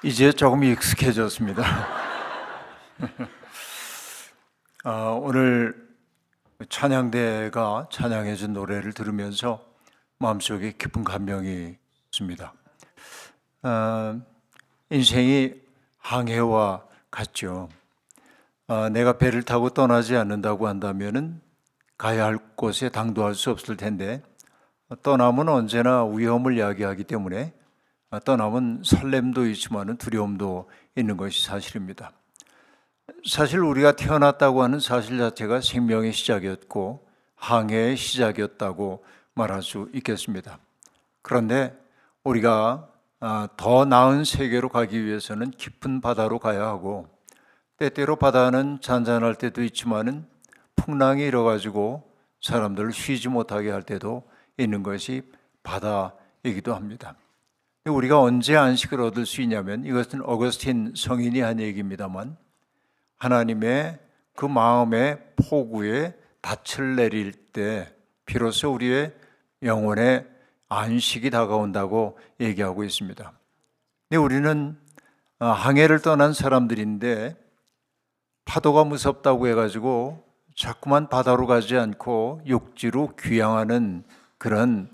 이제 조금 익숙해졌습니다. 오늘 찬양대가 찬양해준 노래를 들으면서 마음속에 깊은 감명이 있습니다. 인생이 항해와 같죠. 내가 배를 타고 떠나지 않는다고 한다면은 가야 할 곳에 당도할 수 없을 텐데, 떠남은 언제나 위험을 야기하기 때문에 떠남은 설렘도 있지만 두려움도 있는 것이 사실입니다. 사실 우리가 태어났다고 하는 사실 자체가 생명의 시작이었고 항해의 시작이었다고 말할 수 있겠습니다. 그런데 우리가 더 나은 세계로 가기 위해서는 깊은 바다로 가야 하고, 때때로 바다는 잔잔할 때도 있지만은 풍랑이 일어가지고 사람들을 쉬지 못하게 할 때도 있는 것이 바다이기도 합니다. 우리가 언제 안식을 얻을 수 있냐면, 이것은 어거스틴 성인이 한 얘기입니다만, 하나님의 그 마음의 폭우에 닻을 내릴 때 비로소 우리의 영혼의 안식이 다가온다고 얘기하고 있습니다. 근데 우리는 항해를 떠난 사람들인데 파도가 무섭다고 해가지고 자꾸만 바다로 가지 않고 육지로 귀향하는 그런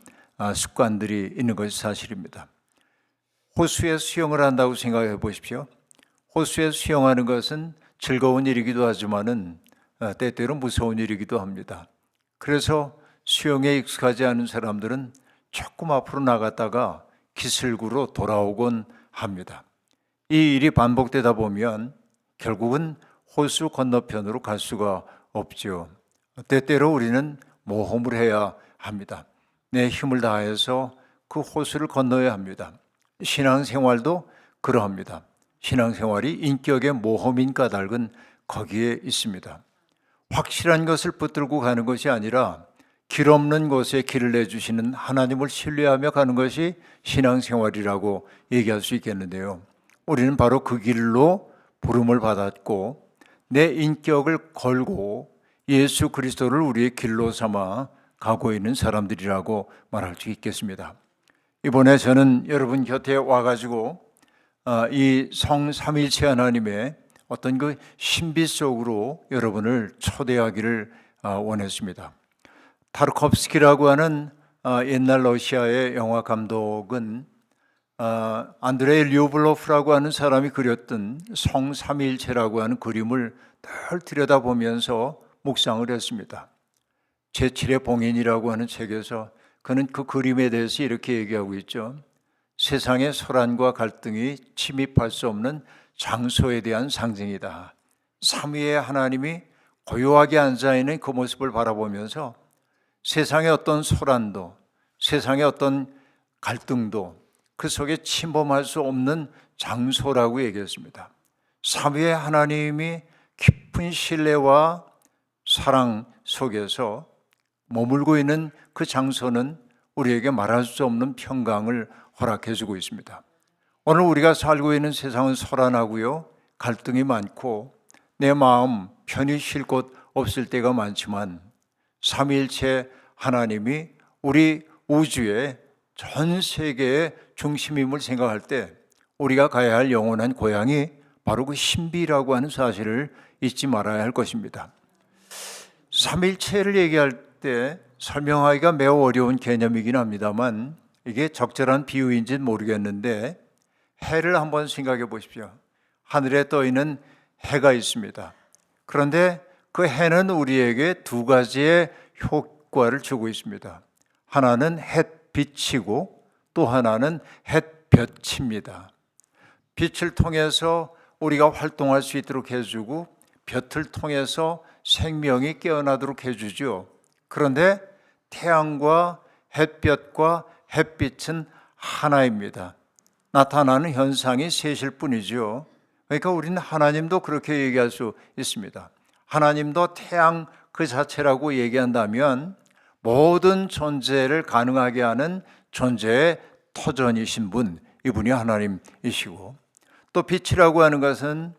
습관들이 있는 것이 사실입니다. 호수에 수영을 한다고 생각해 보십시오. 호수에 수영하는 것은 즐거운 일이기도 하지만은 때때로 무서운 일이기도 합니다. 그래서 수영에 익숙하지 않은 사람들은 조금 앞으로 나갔다가 기슭으로 돌아오곤 합니다. 이 일이 반복되다 보면 결국은 호수 건너편으로 갈 수가 없죠. 때때로 우리는 모험을 해야 합니다. 내 힘을 다해서 그 호수를 건너야 합니다. 신앙생활도 그러합니다. 신앙생활이 인격의 모험인 까닭은 거기에 있습니다. 확실한 것을 붙들고 가는 것이 아니라 길 없는 곳에 길을 내주시는 하나님을 신뢰하며 가는 것이 신앙생활이라고 얘기할 수 있겠는데요. 우리는 바로 그 길로 부름을 받았고 내 인격을 걸고 예수 그리스도를 우리의 길로 삼아 가고 있는 사람들이라고 말할 수 있겠습니다. 이번에 저는 여러분 곁에 와가지고 이 성삼일체 하나님의 어떤 그 신비 속으로 여러분을 초대하기를 원했습니다. 타르콥스키라고 하는 옛날 러시아의 영화 감독은 안드레이 류블로프라고 하는 사람이 그렸던 성삼일체라고 하는 그림을 늘 들여다보면서 묵상을 했습니다. 제7의 봉인이라고 하는 책에서 그는 그 그림에 대해서 이렇게 얘기하고 있죠. 세상의 소란과 갈등이 침입할 수 없는 장소에 대한 상징이다. 삼위의 하나님이 고요하게 앉아있는 그 모습을 바라보면서 세상의 어떤 소란도, 세상의 어떤 갈등도 그 속에 침범할 수 없는 장소라고 얘기했습니다. 삼위의 하나님이 깊은 신뢰와 사랑 속에서 머물고 있는 그 장소는 우리에게 말할 수 없는 평강을 허락해 주고 있습니다. 오늘 우리가 살고 있는 세상은 소란하고요, 갈등이 많고 내 마음 편히 쉴 곳 없을 때가 많지만 삼위일체 하나님이 우리 우주의 전 세계의 중심임을 생각할 때 우리가 가야 할 영원한 고향이 바로 그 신비라고 하는 사실을 잊지 말아야 할 것입니다. 삼위일체를 얘기할 때 설명하기가 매우 어려운 개념이긴 합니다만 이게 적절한 비유인지는 모르겠는데 해를 한번 생각해 보십시오. 하늘에 떠 있는 해가 있습니다. 그런데 그 해는 우리에게 두 가지의 효과를 주고 있습니다. 하나는 햇빛이고 또 하나는 햇볕입니다. 빛을 통해서 우리가 활동할 수 있도록 해주고 볕을 통해서 생명이 깨어나도록 해주죠. 그런데 태양과 햇볕과 햇빛은 하나입니다. 나타나는 현상이 셋일 뿐이죠. 그러니까 우리는 하나님도 그렇게 얘기할 수 있습니다. 하나님도 태양 그 자체라고 얘기한다면 모든 존재를 가능하게 하는 존재의 터전이신 분, 이분이 하나님이시고, 또 빛이라고 하는 것은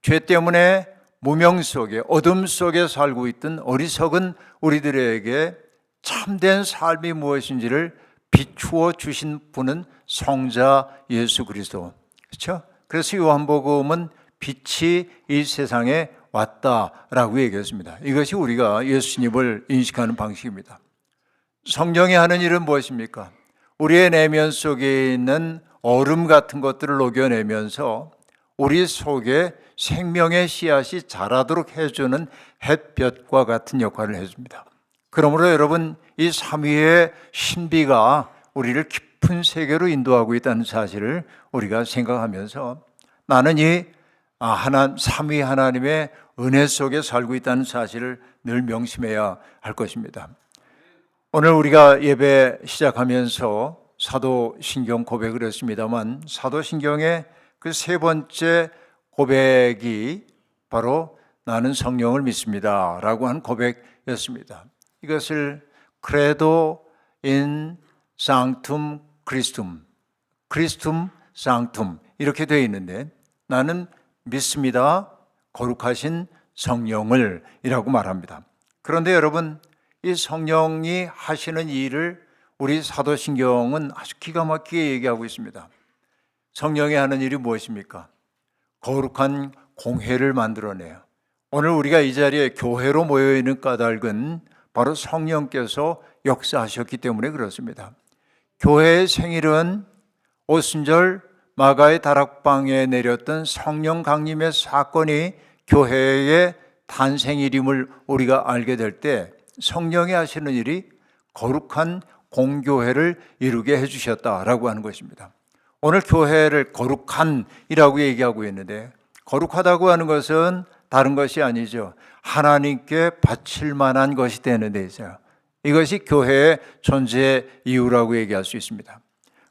죄 때문에 무명 속에 어둠 속에 살고 있던 어리석은 우리들에게 참된 삶이 무엇인지를 비추어 주신 분은 성자 예수 그리스도, 그렇죠? 그래서 요한복음은 빛이 이 세상에 왔다라고 얘기했습니다. 이것이 우리가 예수님을 인식하는 방식입니다. 성령이 하는 일은 무엇입니까? 우리의 내면 속에 있는 얼음 같은 것들을 녹여내면서 우리 속에 생명의 씨앗이 자라도록 해주는 햇볕과 같은 역할을 해줍니다. 그러므로 여러분, 이 삼위의 신비가 우리를 깊은 세계로 인도하고 있다는 사실을 우리가 생각하면서 나는 이 삼위 하나님의 은혜 속에 살고 있다는 사실을 늘 명심해야 할 것입니다. 오늘 우리가 예배 시작하면서 사도신경 고백을 했습니다만, 사도신경의 그 세 번째 고백이 바로 나는 성령을 믿습니다 라고 한 고백이었습니다. 이것을 Credo in Sanctum Christum, Christum Sanctum 이렇게 되어 있는데, 나는 믿습니다, 거룩하신 성령을 이라고 말합니다. 그런데 여러분, 이 성령이 하시는 일을 우리 사도신경은 아주 기가 막히게 얘기하고 있습니다. 성령이 하는 일이 무엇입니까? 거룩한 공회를 만들어내요. 오늘 우리가 이 자리에 교회로 모여있는 까닭은 바로 성령께서 역사하셨기 때문에 그렇습니다. 교회의 생일은 오순절 마가의 다락방에 내렸던 성령 강림의 사건이 교회의 탄생일임을 우리가 알게 될 때 성령이 하시는 일이 거룩한 공교회를 이루게 해주셨다라고 하는 것입니다. 오늘 교회를 거룩한이라고 얘기하고 있는데, 거룩하다고 하는 것은 다른 것이 아니죠. 하나님께 바칠 만한 것이 되는 데 있어요. 이것이 교회의 존재의 이유라고 얘기할 수 있습니다.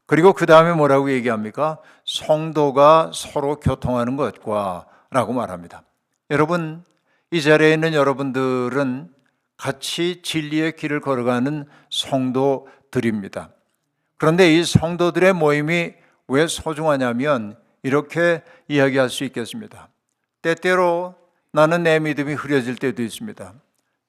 그리고 그 다음에 뭐라고 얘기합니까? 성도가 서로 교통하는 것과 라고 말합니다. 여러분, 이 자리에 있는 여러분들은 같이 진리의 길을 걸어가는 성도들입니다. 그런데 이 성도들의 모임이 왜 소중하냐면 이렇게 이야기할 수 있겠습니다. 때때로 나는 내 믿음이 흐려질 때도 있습니다.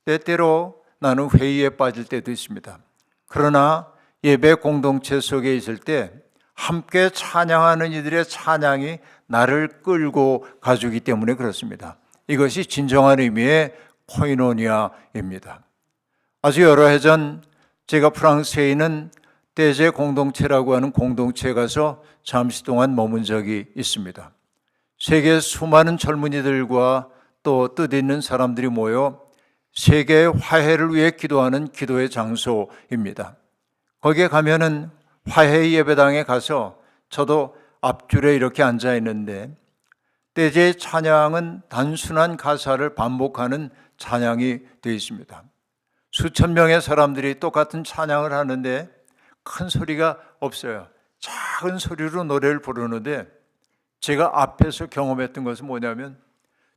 때때로 나는 회의에 빠질 때도 있습니다. 그러나 예배 공동체 속에 있을 때 함께 찬양하는 이들의 찬양이 나를 끌고 가주기 때문에 그렇습니다. 이것이 진정한 의미의 코이노니아입니다. 아주 여러 해 전 제가 프랑스에 있는 떼제 공동체라고 하는 공동체에 가서 잠시 동안 머문 적이 있습니다. 세계 수많은 젊은이들과 또 뜻있는 사람들이 모여 세계의 화해를 위해 기도하는 기도의 장소입니다. 거기에 가면은 화해 예배당에 가서 저도 앞줄에 이렇게 앉아 있는데, 떼제의 찬양은 단순한 가사를 반복하는 찬양이 되어 있습니다. 수천 명의 사람들이 똑같은 찬양을 하는데 큰 소리가 없어요. 작은 소리로 노래를 부르는데, 제가 앞에서 경험했던 것은 뭐냐면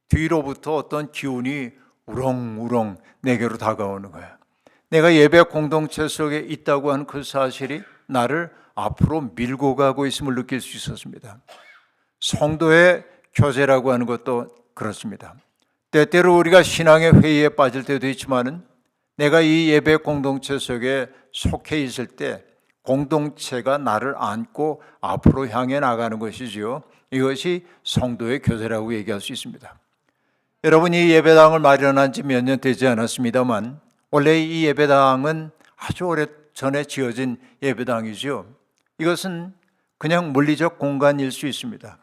뒤로부터 어떤 기운이 우렁우렁 내게로 다가오는 거예요. 내가 예배 공동체 속에 있다고 하는 그 사실이 나를 앞으로 밀고 가고 있음을 느낄 수 있었습니다. 성도의 교제라고 하는 것도 그렇습니다. 때때로 우리가 신앙의 회의에 빠질 때도 있지만은 내가 이 예배 공동체 속에 속해 있을 때 공동체가 나를 안고 앞으로 향해 나가는 것이지요. 이것이 성도의 교제라고 얘기할 수 있습니다. 여러분이 예배당을 마련한 지 몇 년 되지 않았습니다만, 원래 이 예배당은 아주 오래전에 지어진 예배당이죠. 이것은 그냥 물리적 공간일 수 있습니다.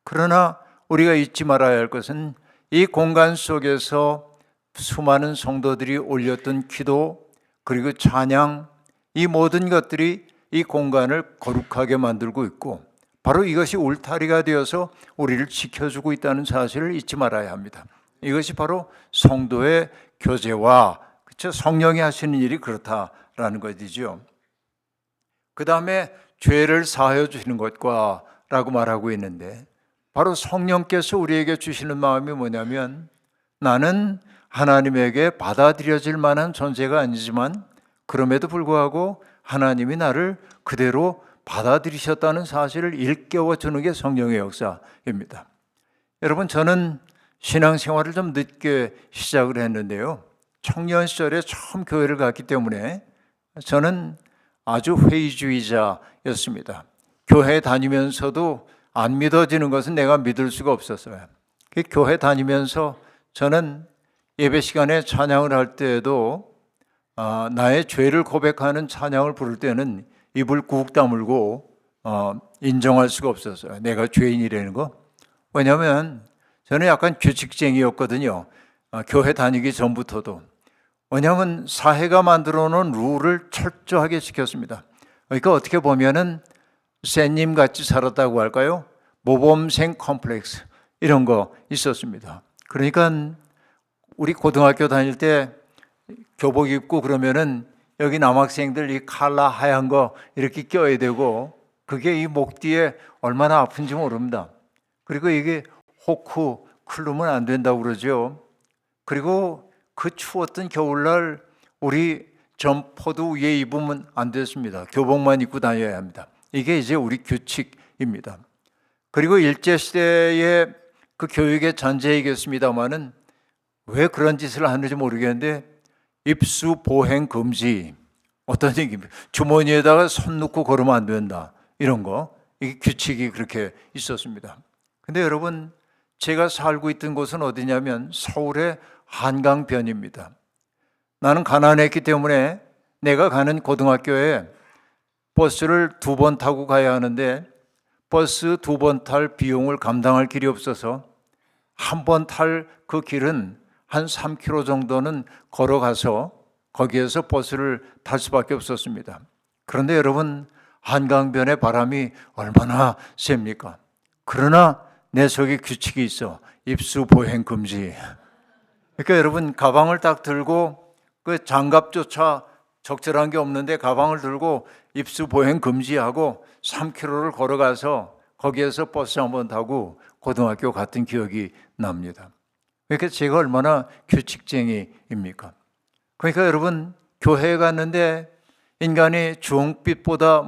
그러나 우리가 잊지 말아야 할 것은 이 공간 속에서 수많은 성도들이 올렸던 기도, 그리고 찬양, 이 모든 것들이 이 공간을 거룩하게 만들고 있고, 바로 이것이 울타리가 되어서 우리를 지켜주고 있다는 사실을 잊지 말아야 합니다. 이것이 바로 성도의 교제와 성령이 하시는 일이 그렇다라는 것이죠. 그 다음에 죄를 사하여 주시는 것과 라고 말하고 있는데, 바로 성령께서 우리에게 주시는 마음이 뭐냐면, 나는 하나님에게 받아들여질 만한 존재가 아니지만 그럼에도 불구하고 하나님이 나를 그대로 받아들이셨다는 사실을 일깨워 주는 게 성령의 역사입니다. 여러분, 저는 신앙생활을 좀 늦게 시작을 했는데요, 청년 시절에 처음 교회를 갔기 때문에 저는 아주 회의주의자였습니다. 교회 다니면서도 안 믿어지는 것은 내가 믿을 수가 없었어요. 교회 다니면서 저는 예배 시간에 찬양을 할 때에도 나의 죄를 고백하는 찬양을 부를 때는 입을 꾹 다물고 인정할 수가 없었어요. 내가 죄인이라는 거. 왜냐하면 저는 약간 규칙쟁이였거든요. 교회 다니기 전부터도. 왜냐하면 사회가 만들어 놓은 룰을 철저하게 지켰습니다. 그러니까 어떻게 보면은 샌님 같이 살았다고 할까요? 모범생 컴플렉스 이런 거 있었습니다. 그러니까 우리 고등학교 다닐 때 교복 입고 그러면은 여기 남학생들 이 칼라 하얀 거 이렇게 껴야 되고 그게 이 목 뒤에 얼마나 아픈지 모릅니다. 그리고 이게 호크 클르면 안 된다고 그러죠. 그리고 그 추웠던 겨울날 우리 점퍼도 위에 입으면 안 됐습니다. 교복만 입고 다녀야 합니다. 이게 이제 우리 규칙입니다. 그리고 일제시대의 그 교육의 전제이겠습니다마는 왜 그런 짓을 하는지 모르겠는데 입수 보행 금지 어떤 얘기입니까? 주머니에다가 손 넣고 걸으면 안 된다 이런 거 이게 규칙이 그렇게 있었습니다. 근데 여러분 제가 살고 있던 곳은 어디냐면 서울의 한강변입니다. 나는 가난했기 때문에 내가 가는 고등학교에 버스를 2번 타고 가야 하는데 버스 2번 탈 비용을 감당할 길이 없어서 한 번 탈 그 길은 한 3km 정도는 걸어가서 거기에서 버스를 탈 수밖에 없었습니다. 그런데 여러분 한강변의 바람이 얼마나 셉니까? 그러나 내 속에 규칙이 있어. 입수 보행 금지. 그러니까 여러분 가방을 딱 들고 그 장갑조차 적절한 게 없는데 가방을 들고 입수 보행 금지하고 3km를 걸어가서 거기에서 버스 한번 타고 고등학교 갔던 기억이 납니다. 그러니까 제가 얼마나 규칙쟁이입니까? 그러니까 여러분 교회에 갔는데 인간이 주홍빛보다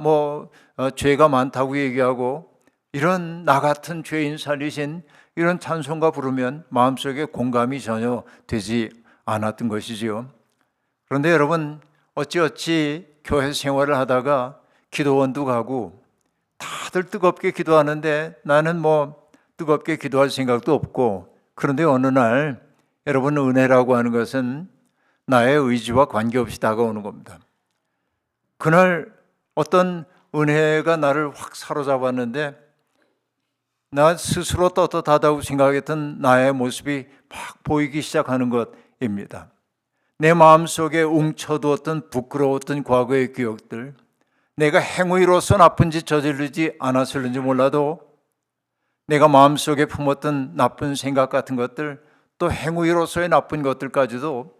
죄가 많다고 얘기하고 이런 나 같은 죄인 살리신 이런 찬송가 부르면 마음속에 공감이 전혀 되지 않았던 것이지요. 그런데 여러분 어찌어찌 교회 생활을 하다가 기도원도 가고 다들 뜨겁게 기도하는데 나는 뜨겁게 기도할 생각도 없고 그런데 어느 날 여러분 은혜라고 하는 것은 나의 의지와 관계없이 다가오는 겁니다. 그날 어떤 은혜가 나를 확 사로잡았는데 나 스스로 떳떳하다고 생각했던 나의 모습이 막 보이기 시작하는 것입니다. 내 마음속에 웅쳐두었던 부끄러웠던 과거의 기억들, 내가 행위로서 나쁜 짓 저지르지 않았을는지 몰라도 내가 마음속에 품었던 나쁜 생각 같은 것들, 또 행위로서의 나쁜 것들까지도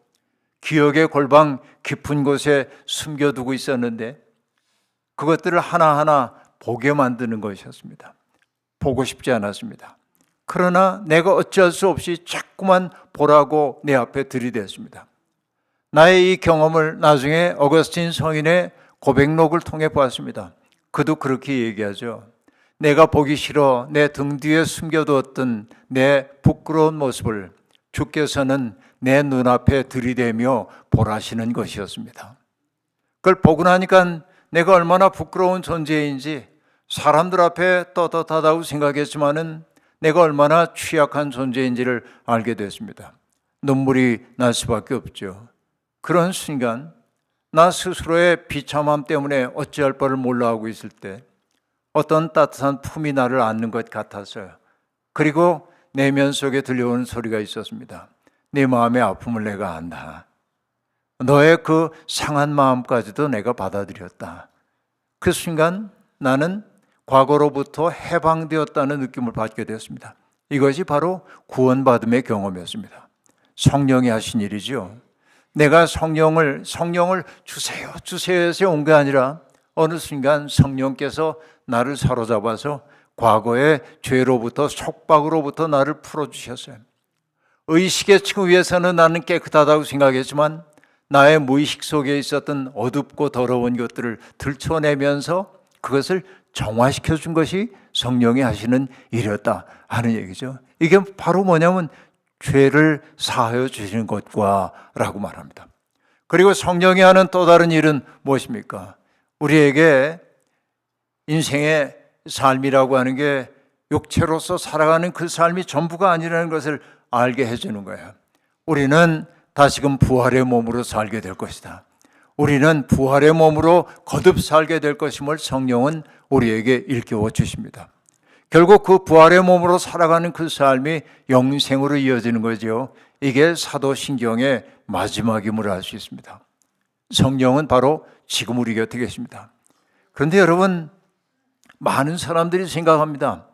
기억의 골방 깊은 곳에 숨겨두고 있었는데 그것들을 하나하나 보게 만드는 것이었습니다. 보고 싶지 않았습니다. 그러나 내가 어찌할 수 없이 자꾸만 보라고 내 앞에 들이댔습니다. 나의 이 경험을 나중에 어거스틴 성인의 고백록을 통해 보았습니다. 그도 그렇게 얘기하죠. 내가 보기 싫어 내 등 뒤에 숨겨두었던 내 부끄러운 모습을 주께서는 내 눈앞에 들이대며 보라시는 것이었습니다. 그걸 보고 나니까 내가 얼마나 부끄러운 존재인지 사람들 앞에 떳떳하다고 생각했지만은 내가 얼마나 취약한 존재인지를 알게 됐습니다. 눈물이 날 수밖에 없죠. 그런 순간 나 스스로의 비참함 때문에 어찌할 바를 몰라 하고 있을 때 어떤 따뜻한 품이 나를 안는 것 같았어요. 그리고 내면 속에 들려오는 소리가 있었습니다. 네 마음의 아픔을 내가 안다. 너의 그 상한 마음까지도 내가 받아들였다. 그 순간 나는 과거로부터 해방되었다는 느낌을 받게 되었습니다. 이것이 바로 구원받음의 경험이었습니다. 성령이 하신 일이죠. 내가 성령을 주세요 해서 온 게 아니라 어느 순간 성령께서 나를 사로잡아서 과거의 죄로부터 속박으로부터 나를 풀어주셨어요. 의식의 층위에서는 나는 깨끗하다고 생각했지만 나의 무의식 속에 있었던 어둡고 더러운 것들을 들춰내면서 그것을 정화시켜 준 것이 성령이 하시는 일이었다 하는 얘기죠. 이게 바로 뭐냐면 죄를 사하여 주시는 것과 라고 말합니다. 그리고 성령이 하는 또 다른 일은 무엇입니까? 우리에게 인생의 삶이라고 하는 게 육체로서 살아가는 그 삶이 전부가 아니라는 것을 알게 해주는 거예요. 우리는 다시금 부활의 몸으로 살게 될 것이다. 우리는 부활의 몸으로 거듭 살게 될 것임을 성령은 우리에게 일깨워 주십니다. 결국 그 부활의 몸으로 살아가는 그 삶이 영생으로 이어지는 거죠. 이게 사도신경의 마지막임을 알 수 있습니다. 성령은 바로 지금 우리 곁에 계십니다. 그런데 여러분, 많은 사람들이 생각합니다.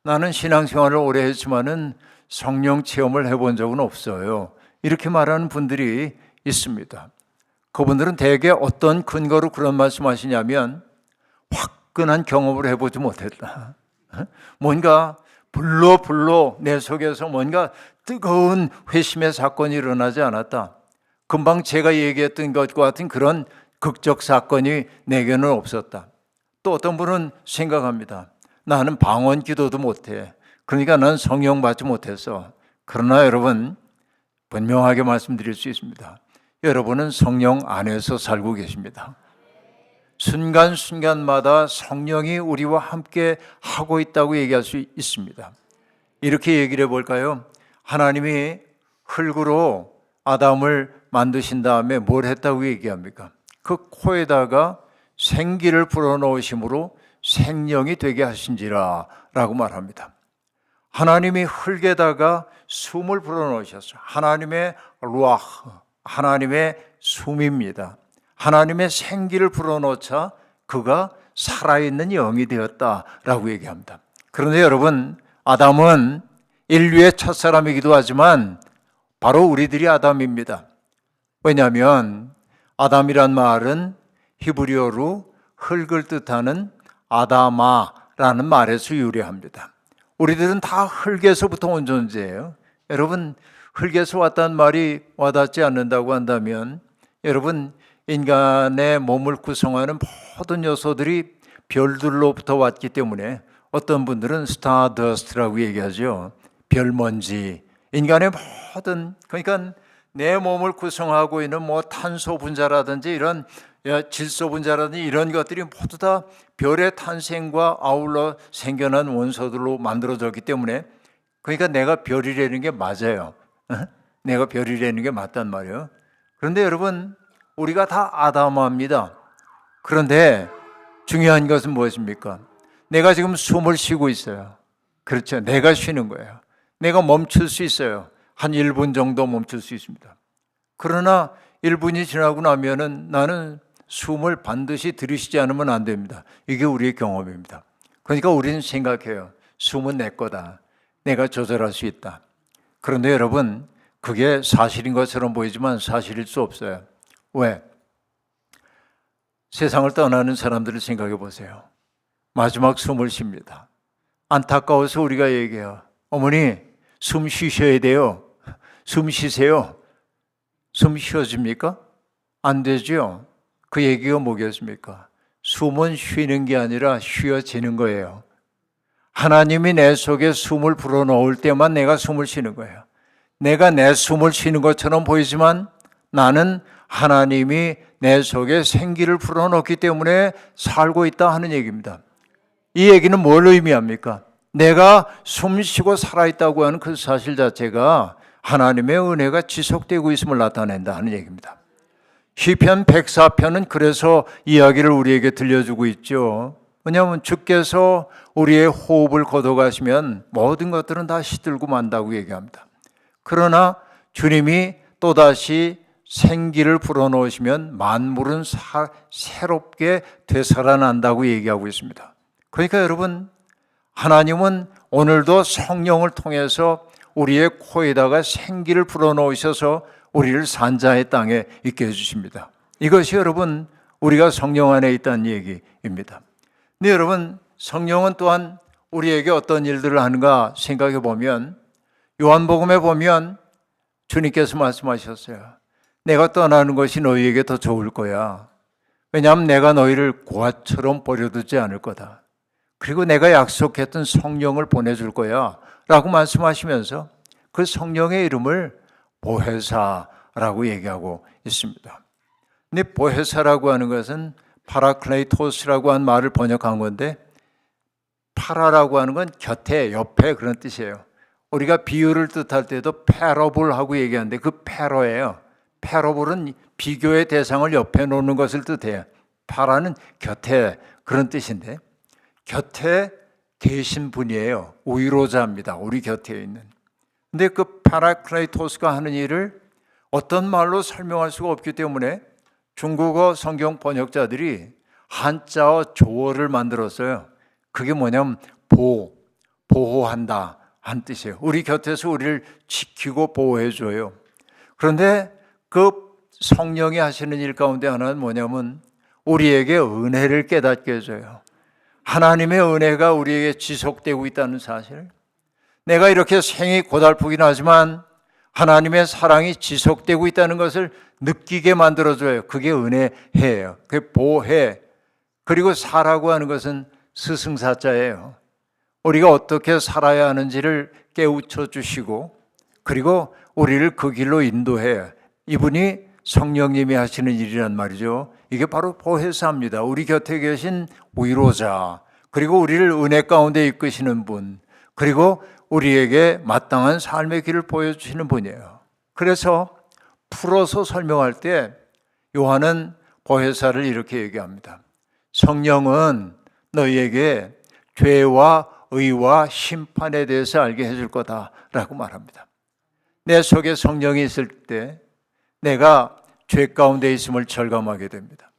나는 신앙생활을 오래 했지만은 성령 체험을 해본 적은 없어요. 이렇게 말하는 분들이 있습니다. 그분들은 대개 어떤 근거로 그런 말씀하시냐면 화끈한 경험을 해보지 못했다. 뭔가 불로 내 속에서 뭔가 뜨거운 회심의 사건이 일어나지 않았다. 금방 제가 얘기했던 것과 같은 그런 극적 사건이 내게는 없었다. 또 어떤 분은 생각합니다. 나는 방언 기도도 못해. 그러니까 난 성령 받지 못했어. 그러나 여러분, 분명하게 말씀드릴 수 있습니다. 여러분은 성령 안에서 살고 계십니다. 순간순간마다 성령이 우리와 함께 하고 있다고 얘기할 수 있습니다. 이렇게 얘기를 해볼까요? 하나님이 흙으로 아담을 만드신 다음에 뭘 했다고 얘기합니까? 그 코에다가 생기를 불어넣으심으로 생명이 되게 하신지라 라고 말합니다. 하나님이 흙에다가 숨을 불어넣으셨어요. 하나님의 루아흐, 하나님의 숨입니다. 하나님의 생기를 불어넣자 그가 살아있는 영이 되었다라고 얘기합니다. 그런데 여러분, 아담은 인류의 첫사람이기도 하지만 바로 우리들이 아담입니다. 왜냐하면 아담이란 말은 히브리어로 흙을 뜻하는 아다마라는 말에서 유래합니다. 우리들은 다 흙에서부터 온 존재예요. 여러분, 흙에서 왔다는 말이 와닿지 않는다고 한다면 여러분, 인간의 몸을 구성하는 모든 요소들이 별들로부터 왔기 때문에 어떤 분들은 스타더스트라고 얘기하죠. 별먼지. 인간의 모든, 그러니까 내 몸을 구성하고 있는 뭐 탄소 분자라든지 이런 질소 분자라든지 이런 것들이 모두 다 별의 탄생과 아울러 생겨난 원소들로 만들어졌기 때문에, 그러니까 내가 별이라는 게 맞아요. 내가 별이라는 게 맞단 말이에요. 그런데 여러분, 우리가 다 아담합니다. 그런데 중요한 것은 무엇입니까? 내가 지금 숨을 쉬고 있어요. 그렇죠. 내가 쉬는 거예요. 내가 멈출 수 있어요. 한 1분 정도 멈출 수 있습니다. 그러나 1분이 지나고 나면은 나는 숨을 반드시 들이쉬지 않으면 안 됩니다. 이게 우리의 경험입니다. 그러니까 우리는 생각해요. 숨은 내 거다. 내가 조절할 수 있다. 그런데 여러분, 그게 사실인 것처럼 보이지만 사실일 수 없어요. 왜? 세상을 떠나는 사람들을 생각해 보세요. 마지막 숨을 쉽니다. 안타까워서 우리가 얘기해요. 어머니, 숨 쉬셔야 돼요. 숨 쉬세요. 숨 쉬어집니까? 안 되죠. 그 얘기가 뭐겠습니까? 숨은 쉬는 게 아니라 쉬어지는 거예요. 하나님이 내 속에 숨을 불어넣을 때만 내가 숨을 쉬는 거예요. 내가 내 숨을 쉬는 것처럼 보이지만 나는 하나님이 내 속에 생기를 불어넣기 때문에 살고 있다 하는 얘기입니다. 이 얘기는 뭘 의미합니까? 내가 숨 쉬고 살아있다고 하는 그 사실 자체가 하나님의 은혜가 지속되고 있음을 나타낸다 하는 얘기입니다. 시편 104편은 그래서 이야기를 우리에게 들려주고 있죠. 왜냐하면 주께서 우리의 호흡을 걷어가시면 모든 것들은 다 시들고 만다고 얘기합니다. 그러나 주님이 또다시 생기를 불어넣으시면 만물은 새롭게 되살아난다고 얘기하고 있습니다. 그러니까 여러분, 하나님은 오늘도 성령을 통해서 우리의 코에다가 생기를 불어넣으셔서 우리를 산자의 땅에 있게 해주십니다. 이것이 여러분, 우리가 성령 안에 있다는 얘기입니다. 근데 여러분, 성령은 또한 우리에게 어떤 일들을 하는가 생각해 보면, 요한복음에 보면 주님께서 말씀하셨어요. 내가 떠나는 것이 너희에게 더 좋을 거야. 왜냐하면 내가 너희를 고아처럼 버려두지 않을 거다. 그리고 내가 약속했던 성령을 보내줄 거야 라고 말씀하시면서 그 성령의 이름을 보혜사라고 얘기하고 있습니다. 근데 보혜사라고 하는 것은 파라클레이토스라고 한 말을 번역한 건데, 파라라고 하는 건 곁에, 옆에 그런 뜻이에요. 우리가 비유를 뜻할 때도 패러블하고 얘기하는데 그 패러예요. 패러블은 비교의 대상을 옆에 놓는 것을 뜻해요. 파라는 곁에 그런 뜻인데 곁에 계신 분이에요. 의로자입니다. 우리 곁에 있는. 근데 그 파라클레이토스가 하는 일을 어떤 말로 설명할 수가 없기 때문에 중국어 성경 번역자들이 한자어 조어를 만들었어요. 그게 뭐냐면 보호한다 한 뜻이에요. 우리 곁에서 우리를 지키고 보호해줘요. 그런데 그 성령이 하시는 일 가운데 하나는 뭐냐면 우리에게 은혜를 깨닫게 해줘요. 하나님의 은혜가 우리에게 지속되고 있다는 사실. 내가 이렇게 생이 고달프긴 하지만 하나님의 사랑이 지속되고 있다는 것을 느끼게 만들어줘요. 그게 은혜예요. 그게 보혜. 그리고 사라고 하는 것은 스승사자예요. 우리가 어떻게 살아야 하는지를 깨우쳐 주시고 그리고 우리를 그 길로 인도해요. 이분이 성령님이 하시는 일이란 말이죠. 이게 바로 보혜사입니다. 우리 곁에 계신 위로자, 그리고 우리를 은혜 가운데 이끄시는 분, 그리고 우리에게 마땅한 삶의 길을 보여주시는 분이에요. 그래서 풀어서 설명할 때 요한은 보혜사를 이렇게 얘기합니다. 성령은 너희에게 죄와 의와 심판에 대해서 알게 해줄 거다라고 말합니다. 내 속에 성령이 있을 때 내가 죄 가운데 있음을 절감하게 됩니다.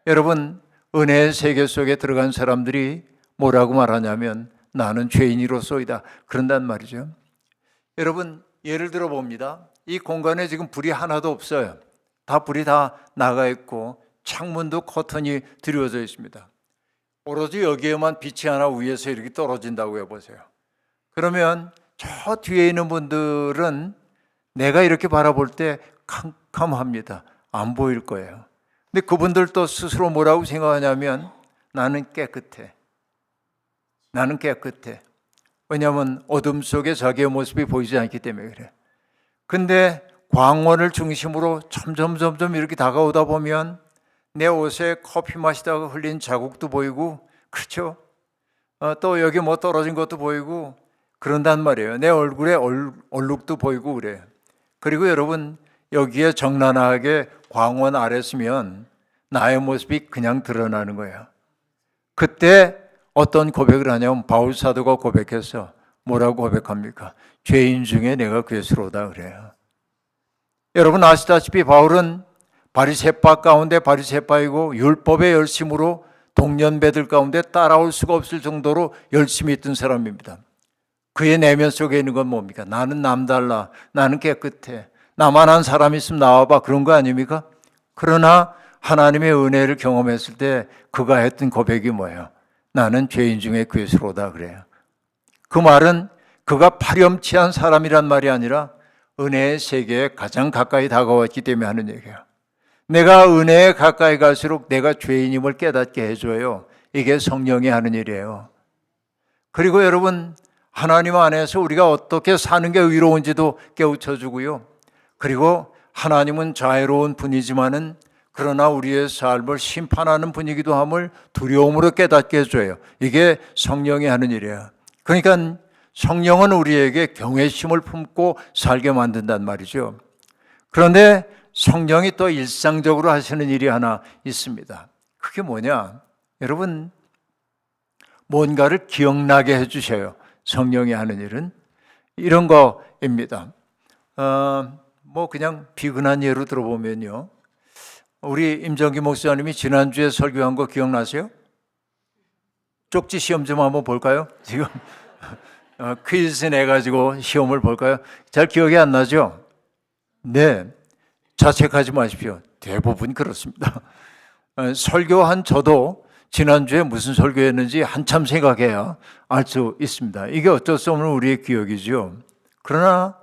여러분, 은혜의 세계 속에 들어간 사람들이 뭐라고 말하냐면 나는 죄인이로소이다 그런단 말이죠. 여러분, 예를 들어 봅니다. 이 공간에 지금 불이 하나도 없어요. 불이 다 나가 있고 창문도 커튼이 드리워져 있습니다. 오로지 여기에만 빛이 하나 위에서 이렇게 떨어진다고 해보세요. 그러면 저 뒤에 있는 분들은 내가 이렇게 바라볼 때 캄캄합니다. 안 보일 거예요. 근데 그분들도 스스로 뭐라고 생각하냐면 나는 깨끗해. 나는 깨끗해. 왜냐하면 어둠 속에 자기의 모습이 보이지 않기 때문에 그래. 근데 광원을 중심으로 점점 이렇게 다가오다 보면 내 옷에 커피 마시다가 흘린 자국도 보이고, 그렇죠? 또 여기 뭐 떨어진 것도 보이고 그런단 말이에요. 내 얼굴에 얼룩도 보이고 그래요. 그리고 여러분, 여기에 적나라하게 광원 아래 서면 나의 모습이 그냥 드러나는 거예요. 그때 어떤 고백을 하냐면 바울 사도가 고백해서 뭐라고 고백합니까? 죄인 중에 내가 괴수로다 그래요. 여러분 아시다시피 바울은 바리새파 가운데 바리새파이고 율법의 열심으로 동년배들 가운데 따라올 수가 없을 정도로 열심히 있던 사람입니다. 그의 내면 속에 있는 건 뭡니까? 나는 남달라. 나는 깨끗해. 나만 한 사람 있으면 나와봐. 그런 거 아닙니까? 그러나 하나님의 은혜를 경험했을 때 그가 했던 고백이 뭐예요? 나는 죄인 중에 괴수로다 그래요. 그 말은 그가 파렴치한 사람이란 말이 아니라 은혜의 세계에 가장 가까이 다가왔기 때문에 하는 얘기예요. 내가 은혜에 가까이 갈수록 내가 죄인임을 깨닫게 해줘요. 이게 성령이 하는 일이에요. 그리고 여러분, 하나님 안에서 우리가 어떻게 사는 게 의로운지도 깨우쳐주고요. 그리고 하나님은 자애로운 분이지만은 그러나 우리의 삶을 심판하는 분이기도 함을 두려움으로 깨닫게 해줘요. 이게 성령이 하는 일이에요. 그러니까 성령은 우리에게 경외심을 품고 살게 만든단 말이죠. 그런데 성령이 또 일상적으로 하시는 일이 하나 있습니다. 그게 뭐냐? 여러분, 뭔가를 기억나게 해주셔요. 성령이 하는 일은 이런 거입니다. 뭐 그냥 비근한 예로 들어보면요, 우리 임정기 목사님이 지난주에 설교한 거 기억나세요? 쪽지 시험 좀 한번 볼까요? 지금 퀴즈 내가지고 시험을 볼까요? 잘 기억이 안 나죠? 네, 자책하지 마십시오. 대부분 그렇습니다. 설교한 저도 지난주에 무슨 설교했는지 한참 생각해야 알 수 있습니다. 이게 어쩔 수 없는 우리의 기억이죠. 그러나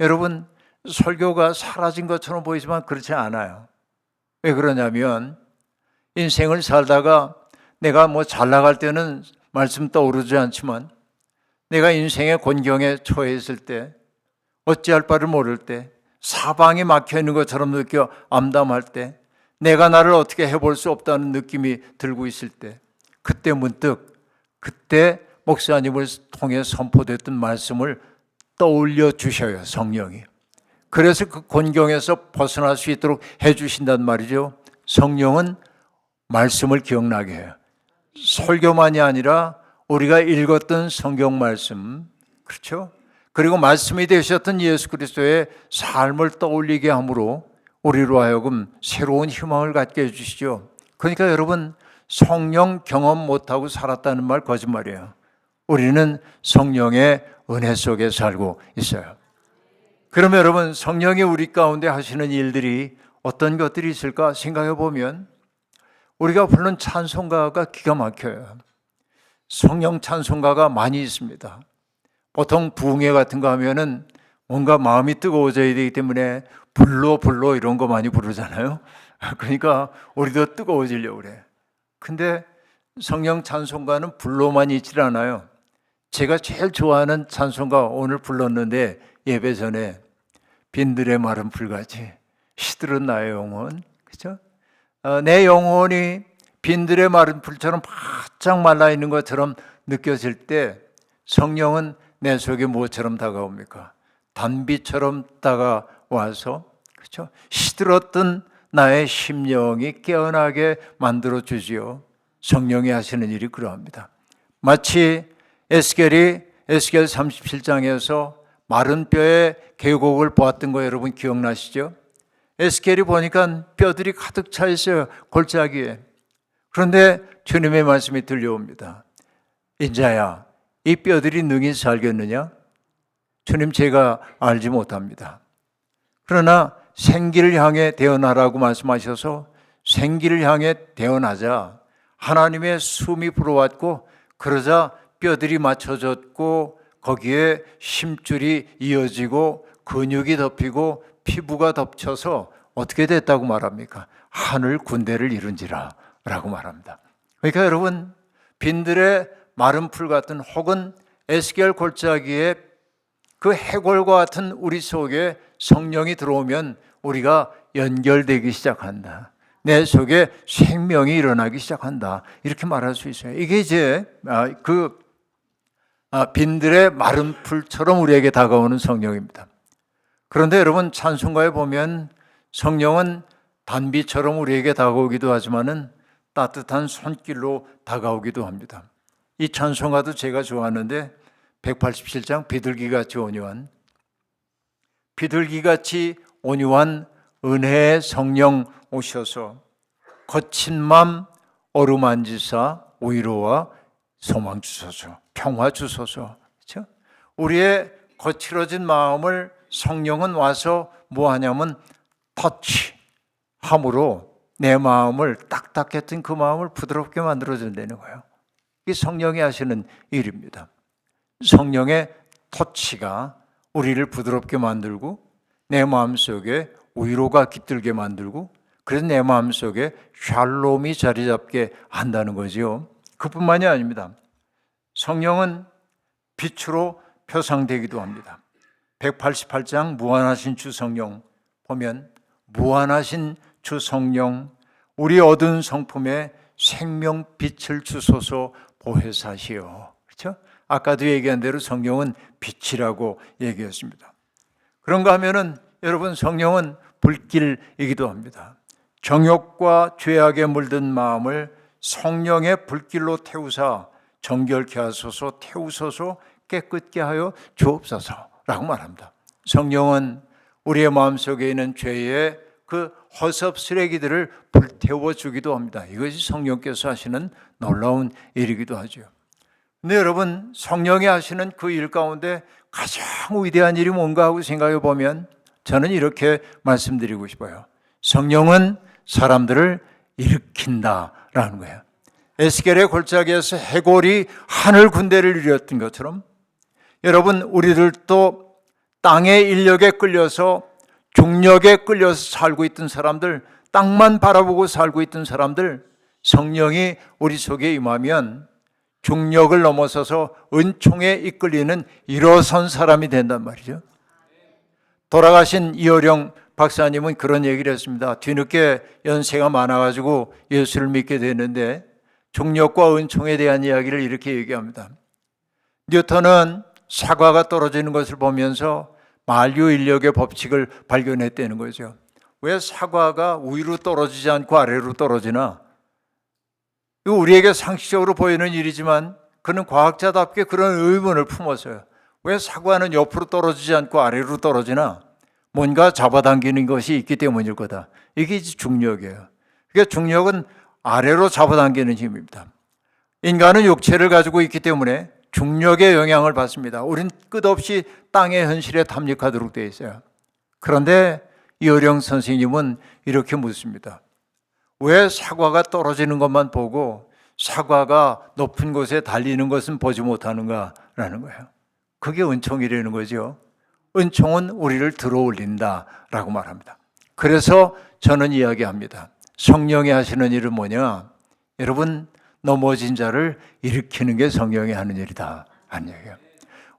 여러분, 설교가 사라진 것처럼 보이지만 그렇지 않아요. 왜 그러냐면 인생을 살다가 내가 뭐 잘 나갈 때는 말씀 떠오르지 않지만 내가 인생의 곤경에 처해 있을 때, 어찌할 바를 모를 때, 사방이 막혀 있는 것처럼 느껴 암담할 때, 내가 나를 어떻게 해볼 수 없다는 느낌이 들고 있을 때, 그때 문득 그때 목사님을 통해 선포됐던 말씀을 떠올려 주셔요, 성령이. 그래서 그 곤경에서 벗어날 수 있도록 해주신단 말이죠. 성령은 말씀을 기억나게 해요. 설교만이 아니라 우리가 읽었던 성경 말씀, 그렇죠? 그리고 말씀이 되셨던 예수 그리스도의 삶을 떠올리게 함으로 우리로 하여금 새로운 희망을 갖게 해주시죠. 그러니까 여러분, 성령 경험 못하고 살았다는 말 거짓말이에요. 우리는 성령의 은혜 속에 살고 있어요. 그러면 여러분, 성령이 우리 가운데 하시는 일들이 어떤 것들이 있을까 생각해 보면 우리가 부르는 찬송가가 기가 막혀요. 성령 찬송가가 많이 있습니다. 보통 부흥회 같은 거 하면은 뭔가 마음이 뜨거워져야 되기 때문에 불로 이런 거 많이 부르잖아요. 그러니까 우리도 뜨거워지려고 그래. 근데 성령 찬송가는 불로만 있질 않아요. 제가 제일 좋아하는 찬송가 오늘 불렀는데 예배 전에 빈들의 마른 풀같이 시들은 나의 영혼, 그렇죠? 내 영혼이 빈들의 마른 풀처럼 바짝 말라 있는 것처럼 느껴질 때 성령은 내 속에 무엇처럼 다가옵니까? 단비처럼 다가와서, 그렇죠? 시들었던 나의 심령이 깨어나게 만들어 주지요. 성령이 하시는 일이 그러합니다. 마치 에스겔이 에스겔 37장에서 마른 뼈의 계곡을 보았던 거 여러분 기억나시죠? 에스겔이 보니까 뼈들이 가득 차 있어요, 골짜기에. 그런데 주님의 말씀이 들려옵니다. 인자야, 이 뼈들이 능히 살겠느냐? 주님, 제가 알지 못합니다. 그러나 생기를 향해 대언하라고 말씀하셔서 생기를 향해 대언하자 하나님의 숨이 불어왔고, 그러자 뼈들이 맞춰졌고 거기에 심줄이 이어지고 근육이 덮이고 피부가 덮쳐서 어떻게 됐다고 말합니까? 하늘 군대를 이룬지라 라고 말합니다. 그러니까 여러분, 빈들의 마른 풀 같은 혹은 에스겔 골짜기에 그 해골과 같은 우리 속에 성령이 들어오면 우리가 연결되기 시작한다. 내 속에 생명이 일어나기 시작한다. 이렇게 말할 수 있어요. 이게 이제 빈들의 마른 풀처럼 우리에게 다가오는 성령입니다. 그런데 여러분, 찬송가에 보면 성령은 단비처럼 우리에게 다가오기도 하지만은 따뜻한 손길로 다가오기도 합니다. 이 찬송가도 제가 좋아하는데 187장 비둘기같이 온유한, 비둘기같이 온유한 은혜의 성령 오셔서 거친 맘 어루만지사 위로와 소망 주소서, 평화 주소서. 그렇죠? 우리의 거칠어진 마음을 성령은 와서 뭐 하냐면 터치함으로 내 마음을, 딱딱했던 그 마음을 부드럽게 만들어준다는 거예요. 이게 성령이 하시는 일입니다. 성령의 터치가 우리를 부드럽게 만들고 내 마음속에 위로가 깃들게 만들고, 그래서 내 마음속에 샬롬이 자리 잡게 한다는 거죠. 그뿐만이 아닙니다. 성령은 빛으로 표상되기도 합니다. 188장 무한하신 주 성령 보면 무한하신 주 성령, 우리 얻은 성품에 생명빛을 주소서 보혜사시오. 그렇죠? 아까도 얘기한 대로 성령은 빛이라고 얘기했습니다. 그런가 하면은 여러분, 성령은 불길이기도 합니다. 정욕과 죄악에 물든 마음을 성령의 불길로 태우사 정결케 하소서, 태우소서, 깨끗게 하여 주옵소서라고 말합니다. 성령은 우리의 마음속에 있는 죄의 그 허섭 쓰레기들을 불태워 주기도 합니다. 이것이 성령께서 하시는 놀라운 일이기도 하죠. 근데 여러분, 성령이 하시는 그 일 가운데 가장 위대한 일이 뭔가 하고 생각해 보면 저는 이렇게 말씀드리고 싶어요. 성령은 사람들을 일으킨다라는 거예요. 에스겔의 골짜기에서 해골이 하늘 군대를 이뤘던 것처럼 여러분, 우리들도 땅의 인력에 끌려서, 중력에 끌려서 살고 있던 사람들, 땅만 바라보고 살고 있던 사람들, 성령이 우리 속에 임하면 중력을 넘어서서 은총에 이끌리는 일어선 사람이 된단 말이죠. 돌아가신 이어령 박사님은 그런 얘기를 했습니다. 뒤늦게 연세가 많아가지고 예수를 믿게 됐는데 중력과 은총에 대한 이야기를 이렇게 얘기합니다. 뉴턴은 사과가 떨어지는 것을 보면서 만유인력의 법칙을 발견했다는 거죠. 왜 사과가 위로 떨어지지 않고 아래로 떨어지나? 이거 우리에게 상식적으로 보이는 일이지만 그는 과학자답게 그런 의문을 품었어요. 왜 사과는 옆으로 떨어지지 않고 아래로 떨어지나? 뭔가 잡아당기는 것이 있기 때문일 거다. 이게 중력이에요. 그러니까 중력은 아래로 잡아당기는 힘입니다. 인간은 육체를 가지고 있기 때문에 중력의 영향을 받습니다. 우린 끝없이 땅의 현실에 탐닉하도록 되어 있어요. 그런데 이어령 선생님은 이렇게 묻습니다. 왜 사과가 떨어지는 것만 보고 사과가 높은 곳에 달리는 것은 보지 못하는가라는 거예요. 그게 은총이라는 거죠. 은총은 우리를 들어 올린다라고 말합니다. 그래서 저는 이야기합니다. 성령이 하시는 일은 뭐냐? 여러분, 넘어진 자를 일으키는 게 성령이 하는 일이다 하는 얘기예요.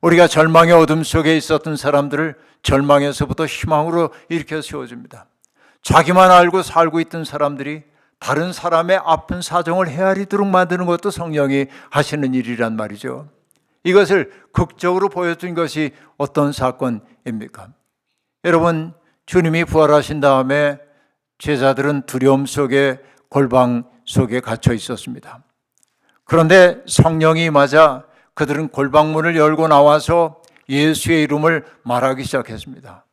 우리가 절망의 어둠 속에 있었던 사람들을 절망에서부터 희망으로 일으켜 세워줍니다. 자기만 알고 살고 있던 사람들이 다른 사람의 아픈 사정을 헤아리도록 만드는 것도 성령이 하시는 일이란 말이죠. 이것을 극적으로 보여준 것이 어떤 사건입니까? 여러분, 주님이 부활하신 다음에 제자들은 두려움 속에 골방 속에 갇혀 있었습니다. 그런데 성령이 맞아 그들은 골방문을 열고 나와서 예수의 이름을 말하기 시작했습니다.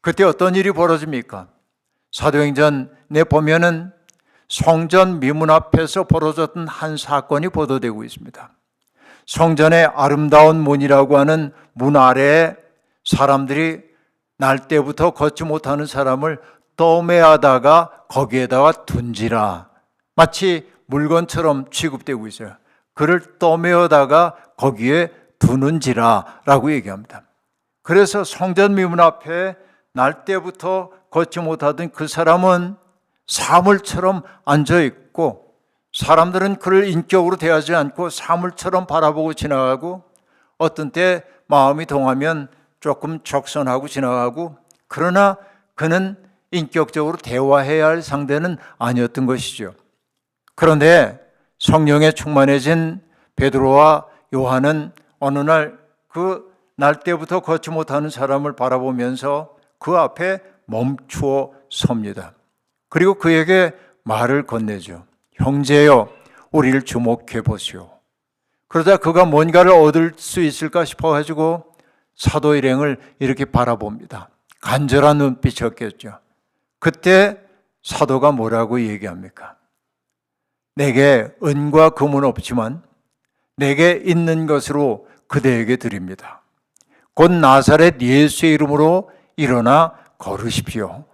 그때 어떤 일이 벌어집니까? 사도행전에 보면은 성전 미문 앞에서 벌어졌던 한 사건이 보도되고 있습니다. 성전의 아름다운 문이라고 하는 문 아래에 사람들이 날 때부터 걷지 못하는 사람을 떠매하다가 거기에다가 둔지라, 마치 물건처럼 취급되고 있어요. 그를 떠매어다가 거기에 두는지라 라고 얘기합니다. 그래서 성전 미문 앞에 날 때부터 걷지 못하던 그 사람은 사물처럼 앉아있고, 사람들은 그를 인격으로 대하지 않고 사물처럼 바라보고 지나가고, 어떤 때 마음이 동하면 조금 적선하고 지나가고, 그러나 그는 인격적으로 대화해야 할 상대는 아니었던 것이죠. 그런데 성령에 충만해진 베드로와 요한은 어느 날 그 날 때부터 걷지 못하는 사람을 바라보면서 그 앞에 멈추어 섭니다. 그리고 그에게 말을 건네죠. 형제여, 우리를 주목해 보시오. 그러자 그가 뭔가를 얻을 수 있을까 싶어가지고 사도 일행을 이렇게 바라봅니다. 간절한 눈빛이었겠죠. 그때 사도가 뭐라고 얘기합니까? 내게 은과 금은 없지만 내게 있는 것으로 그대에게 드립니다. 곧 나사렛 예수의 이름으로 일어나 걸으십시오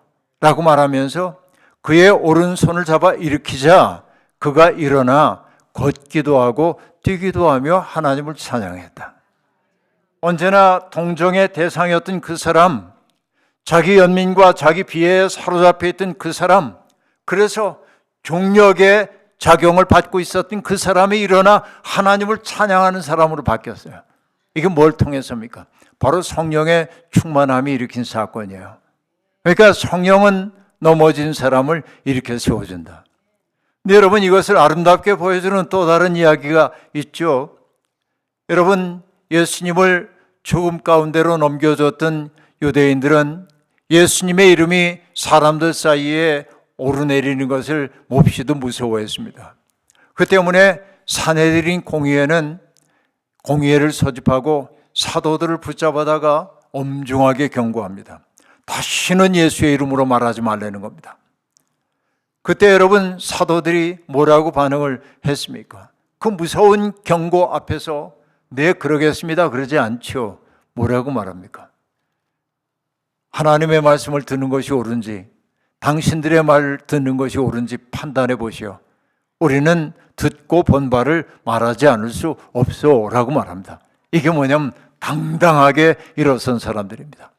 라고 말하면서 그의 오른손을 잡아 일으키자 그가 일어나 걷기도 하고 뛰기도 하며 하나님을 찬양했다. 언제나 동정의 대상이었던 그 사람, 자기 연민과 자기 비애에 사로잡혀 있던 그 사람, 그래서 중력의 작용을 받고 있었던 그 사람이 일어나 하나님을 찬양하는 사람으로 바뀌었어요. 이게 뭘 통해서입니까? 바로 성령의 충만함이 일으킨 사건이에요. 그러니까 성령은 넘어진 사람을 일으켜 세워준다. 근데 여러분, 이것을 아름답게 보여주는 또 다른 이야기가 있죠. 여러분, 예수님을 죽음 가운데로 넘겨줬던 유대인들은 예수님의 이름이 사람들 사이에 오르내리는 것을 몹시도 무서워했습니다. 그 때문에 산헤드린 공의회는 공의회를 소집하고 사도들을 붙잡아다가 엄중하게 경고합니다. 다시는 예수의 이름으로 말하지 말라는 겁니다. 그때 여러분, 사도들이 뭐라고 반응을 했습니까? 그 무서운 경고 앞에서 네, 그러겠습니다 그러지 않죠. 뭐라고 말합니까? 하나님의 말씀을 듣는 것이 옳은지 당신들의 말 듣는 것이 옳은지 판단해 보시오. 우리는 듣고 본 바를 말하지 않을 수 없어 라고 말합니다. 이게 뭐냐면 당당하게 일어선 사람들입니다.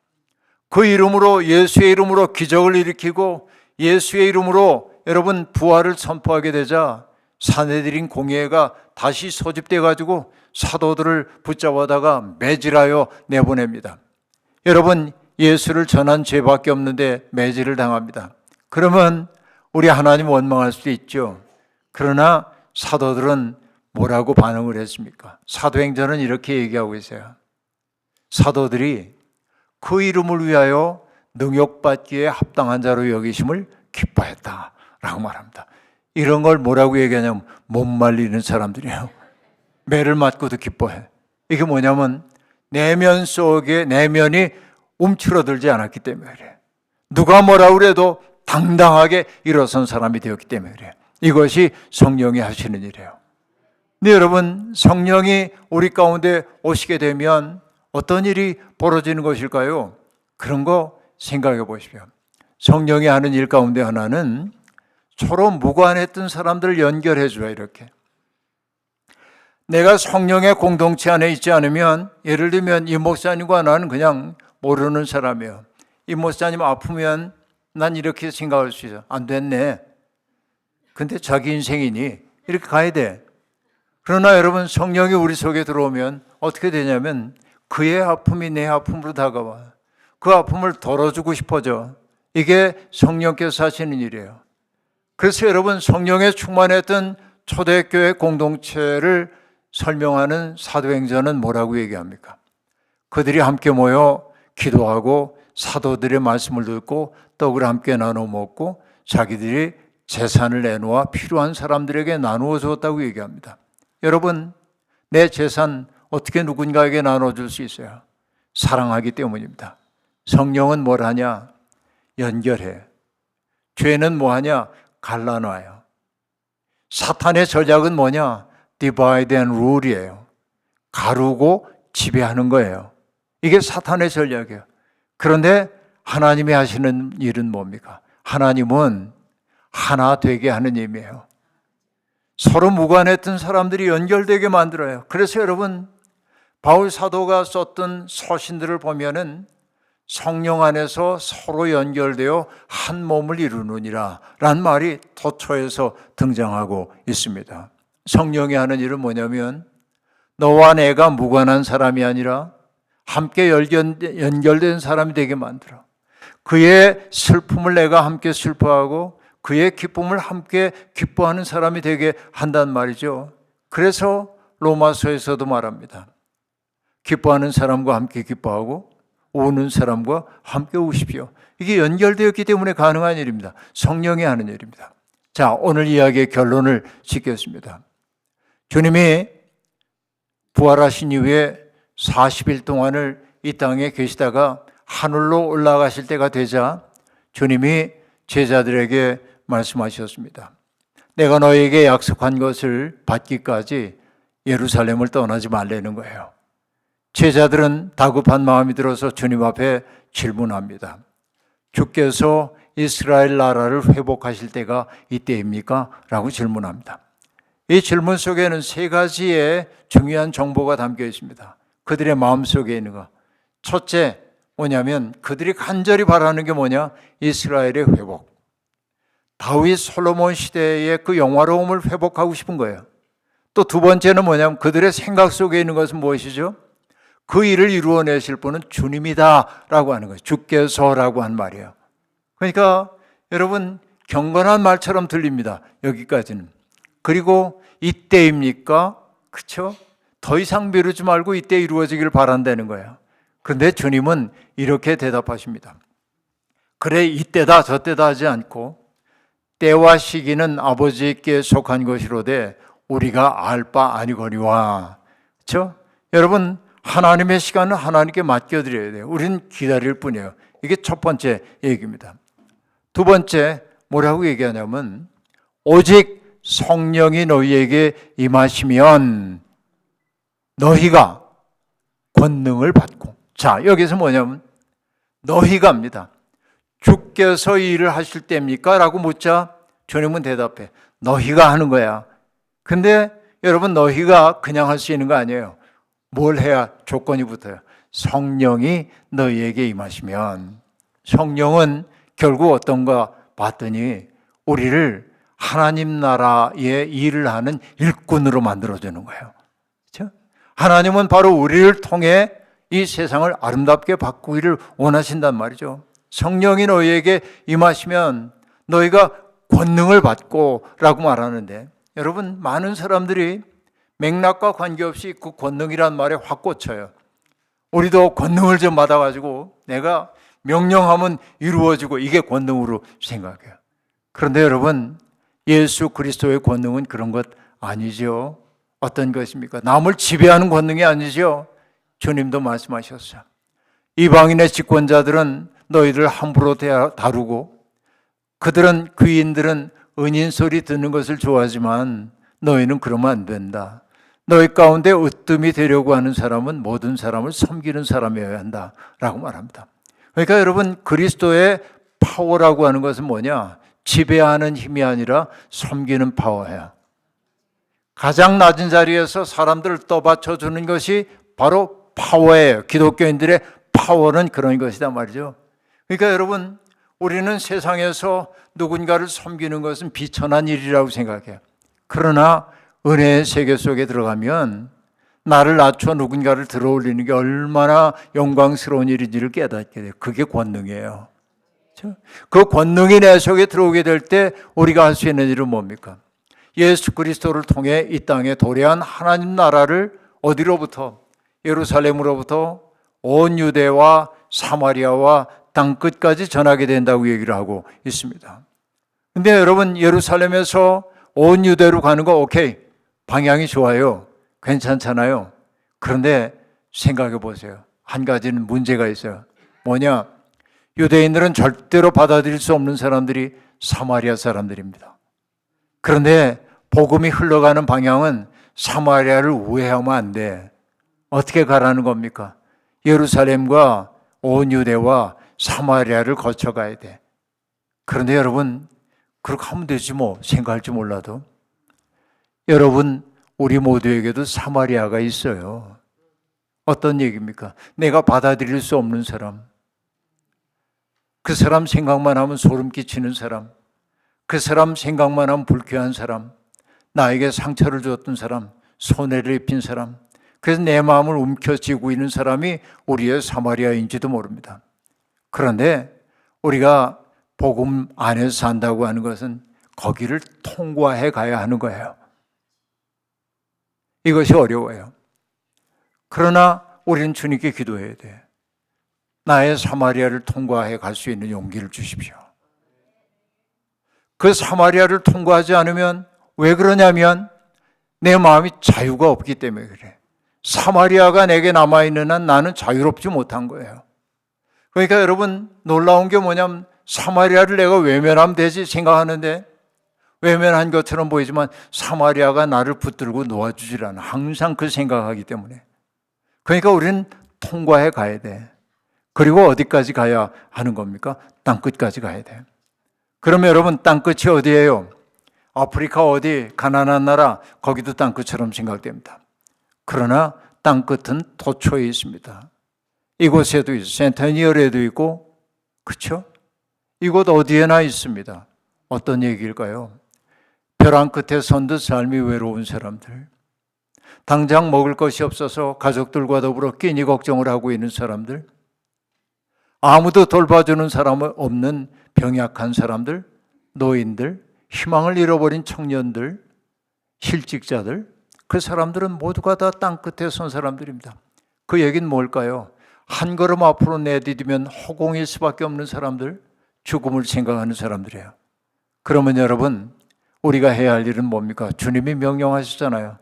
그 이름으로, 예수의 이름으로 기적을 일으키고 예수의 이름으로 여러분 부활을 선포하게 되자 산헤드린 공의회가 다시 소집돼 가지고 사도들을 붙잡아다가 매질하여 내보냅니다. 여러분, 예수를 전한 죄밖에 없는데 매질을 당합니다. 그러면 우리 하나님 원망할 수도 있죠. 그러나 사도들은 뭐라고 반응을 했습니까? 사도행전은 이렇게 얘기하고 있어요. 사도들이 그 이름을 위하여 능욕받기에 합당한 자로 여기심을 기뻐했다라고 말합니다. 이런 걸 뭐라고 얘기하냐면 못 말리는 사람들이에요. 매를 맞고도 기뻐해. 이게 뭐냐면 내면 속에 내면이 움츠러들지 않았기 때문에 그래요. 누가 뭐라고 그래도 당당하게 일어선 사람이 되었기 때문에 그래요. 이것이 성령이 하시는 일이에요. 네, 여러분, 성령이 우리 가운데 오시게 되면 어떤 일이 벌어지는 것일까요? 그런 거 생각해 보십시오. 성령이 하는 일 가운데 하나는 서로 무관했던 사람들을 연결해 줘요. 이렇게 내가 성령의 공동체 안에 있지 않으면, 예를 들면 이 목사님과 나는 그냥 모르는 사람이에요. 이 목사님 아프면 난 이렇게 생각할 수 있어요. 안 됐네. 근데 자기 인생이니 이렇게 가야 돼. 그러나 여러분, 성령이 우리 속에 들어오면 어떻게 되냐면 그의 아픔이 내 아픔으로 다가와. 그 아픔을 덜어주고 싶어져. 이게 성령께서 하시는 일이에요. 그래서 여러분, 성령에 충만했던 초대교회 공동체를 설명하는 사도행전은 뭐라고 얘기합니까? 그들이 함께 모여 기도하고 사도들의 말씀을 듣고 떡을 함께 나눠 먹고 자기들이 재산을 내놓아 필요한 사람들에게 나누어 주었다고 얘기합니다. 여러분, 내 재산 어떻게 누군가에게 나눠줄 수 있어요? 사랑하기 때문입니다. 성령은 뭘 하냐? 연결해. 죄는 뭐 하냐? 갈라놔요. 사탄의 전략은 뭐냐? divide and rule이에요. 가르고 지배하는 거예요. 이게 사탄의 전략이에요. 그런데 하나님이 하시는 일은 뭡니까? 하나님은 하나 되게 하는 힘이에요. 서로 무관했던 사람들이 연결되게 만들어요. 그래서 여러분, 바울 사도가 썼던 서신들을 보면은 성령 안에서 서로 연결되어 한 몸을 이루느니라 라는 말이 도처에서 등장하고 있습니다. 성령이 하는 일은 뭐냐면 너와 내가 무관한 사람이 아니라 함께 연결된 사람이 되게 만들어. 그의 슬픔을 내가 함께 슬퍼하고 그의 기쁨을 함께 기뻐하는 사람이 되게 한단 말이죠. 그래서 로마서에서도 말합니다. 기뻐하는 사람과 함께 기뻐하고 우는 사람과 함께 우십시오. 이게 연결되었기 때문에 가능한 일입니다. 성령이 하는 일입니다. 자, 오늘 이야기의 결론을 짓겠습니다. 주님이 부활하신 이후에 40일 동안을 이 땅에 계시다가 하늘로 올라가실 때가 되자 주님이 제자들에게 말씀하셨습니다. 내가 너에게 약속한 것을 받기까지 예루살렘을 떠나지 말라는 거예요. 제자들은 다급한 마음이 들어서 주님 앞에 질문합니다. 주께서 이스라엘 나라를 회복하실 때가 이때입니까? 라고 질문합니다. 이 질문 속에는 세 가지의 중요한 정보가 담겨 있습니다. 그들의 마음속에 있는 거. 첫째 뭐냐면 그들이 간절히 바라는 게 뭐냐? 이스라엘의 회복. 다윗 솔로몬 시대의 그 영화로움을 회복하고 싶은 거예요. 또 두 번째는 뭐냐면 그들의 생각 속에 있는 것은 무엇이죠? 그 일을 이루어내실 분은 주님이다 라고 하는 거예요. 주께서라고 한 말이에요. 그러니까 여러분, 경건한 말처럼 들립니다. 여기까지는. 그리고 이때입니까? 그렇죠? 더 이상 미루지 말고 이때 이루어지길 바란다는 거예요. 그런데 주님은 이렇게 대답하십니다. 그래, 이때다 저때다 하지 않고 때와 시기는 아버지께 속한 것이로되 우리가 알 바 아니거니와. 그렇죠? 여러분, 하나님의 시간은 하나님께 맡겨드려야 돼요. 우리는 기다릴 뿐이에요. 이게 첫 번째 얘기입니다. 두 번째 뭐라고 얘기하냐면 오직 성령이 너희에게 임하시면 너희가 권능을 받고. 자, 여기서 뭐냐면 너희가입니다. 주께서 이 일을 하실 때입니까? 라고 묻자 주님은 대답해. 너희가 하는 거야. 근데 여러분, 너희가 그냥 할 수 있는 거 아니에요. 뭘 해야 조건이 붙어요? 성령이 너희에게 임하시면. 성령은 결국 어떤가 봤더니 우리를 하나님 나라의 일을 하는 일꾼으로 만들어주는 거예요. 그렇죠? 하나님은 바로 우리를 통해 이 세상을 아름답게 바꾸기를 원하신단 말이죠. 성령이 너희에게 임하시면 너희가 권능을 받고 라고 말하는데 여러분, 많은 사람들이 맥락과 관계없이 그 권능이란 말에 확 꽂혀요. 우리도 권능을 좀 받아가지고 내가 명령하면 이루어지고 이게 권능으로 생각해요. 그런데 여러분, 예수 그리스도의 권능은 그런 것 아니죠. 어떤 것입니까? 남을 지배하는 권능이 아니죠. 주님도 말씀하셨어요. 이방인의 집권자들은 너희들 함부로 다루고 그들은 귀인들은 은인 소리 듣는 것을 좋아하지만 너희는 그러면 안 된다. 너희 가운데 으뜸이 되려고 하는 사람은 모든 사람을 섬기는 사람이어야 한다라고 말합니다. 그러니까 여러분, 그리스도의 파워라고 하는 것은 뭐냐? 지배하는 힘이 아니라 섬기는 파워예요. 가장 낮은 자리에서 사람들을 떠받쳐 주는 것이 바로 파워예요. 기독교인들의 파워는 그런 것이다 말이죠. 그러니까 여러분, 우리는 세상에서 누군가를 섬기는 것은 비천한 일이라고 생각해요. 그러나 은혜의 세계 속에 들어가면 나를 낮춰 누군가를 들어올리는 게 얼마나 영광스러운 일인지를 깨닫게 돼요. 그게 권능이에요. 그 권능이 내 속에 들어오게 될 때 우리가 할 수 있는 일은 뭡니까? 예수 그리스도를 통해 이 땅에 도래한 하나님 나라를 어디로부터? 예루살렘으로부터 온 유대와 사마리아와 땅끝까지 전하게 된다고 얘기를 하고 있습니다. 근데 여러분, 예루살렘에서 온 유대로 가는 거 오케이, 방향이 좋아요, 괜찮잖아요. 그런데 생각해 보세요. 한 가지는 문제가 있어요. 뭐냐? 유대인들은 절대로 받아들일 수 없는 사람들이 사마리아 사람들입니다. 그런데 복음이 흘러가는 방향은 사마리아를 우회하면 안 돼. 어떻게 가라는 겁니까? 예루살렘과 온 유대와 사마리아를 거쳐가야 돼. 그런데 여러분, 그렇게 하면 되지 뭐, 생각할지 몰라도. 여러분, 우리 모두에게도 사마리아가 있어요. 어떤 얘기입니까? 내가 받아들일 수 없는 사람, 그 사람 생각만 하면 소름 끼치는 사람, 그 사람 생각만 하면 불쾌한 사람, 나에게 상처를 줬던 사람, 손해를 입힌 사람, 그래서 내 마음을 움켜쥐고 있는 사람이 우리의 사마리아인지도 모릅니다. 그런데 우리가 복음 안에서 산다고 하는 것은 거기를 통과해 가야 하는 거예요. 이것이 어려워요. 그러나 우리는 주님께 기도해야 돼. 나의 사마리아를 통과해 갈 수 있는 용기를 주십시오. 그 사마리아를 통과하지 않으면, 왜 그러냐면 내 마음이 자유가 없기 때문에 그래. 사마리아가 내게 남아있는 한 나는 자유롭지 못한 거예요. 그러니까 여러분, 놀라운 게 뭐냐면 사마리아를 내가 외면하면 되지 생각하는데 외면한 것처럼 보이지만 사마리아가 나를 붙들고 놓아주질 않아. 항상 그 생각하기 때문에. 그러니까 우리는 통과해 가야 돼. 그리고 어디까지 가야 하는 겁니까? 땅끝까지 가야 돼. 그러면 여러분, 땅끝이 어디예요? 아프리카 어디, 가난한 나라, 거기도 땅끝처럼 생각됩니다. 그러나 땅끝은 도초에 있습니다. 이곳에도 있어요. 센터니얼에도 있고, 그렇죠? 이곳 어디에나 있습니다. 어떤 얘기일까요? 벼랑 끝에 선 듯 삶이 외로운 사람들, 당장 먹을 것이 없어서 가족들과 더불어 끼니 걱정을 하고 있는 사람들, 아무도 돌봐주는 사람 없는 병약한 사람들, 노인들, 희망을 잃어버린 청년들, 실직자들, 그 사람들은 모두가 다 땅끝에 선 사람들입니다. 그 얘기는 뭘까요? 한 걸음 앞으로 내디디면 허공일 수밖에 없는 사람들, 죽음을 생각하는 사람들이에요. 그러면 여러분, 우리가 해야 할 일은 뭡니까? 주님이 명령하셨잖아요.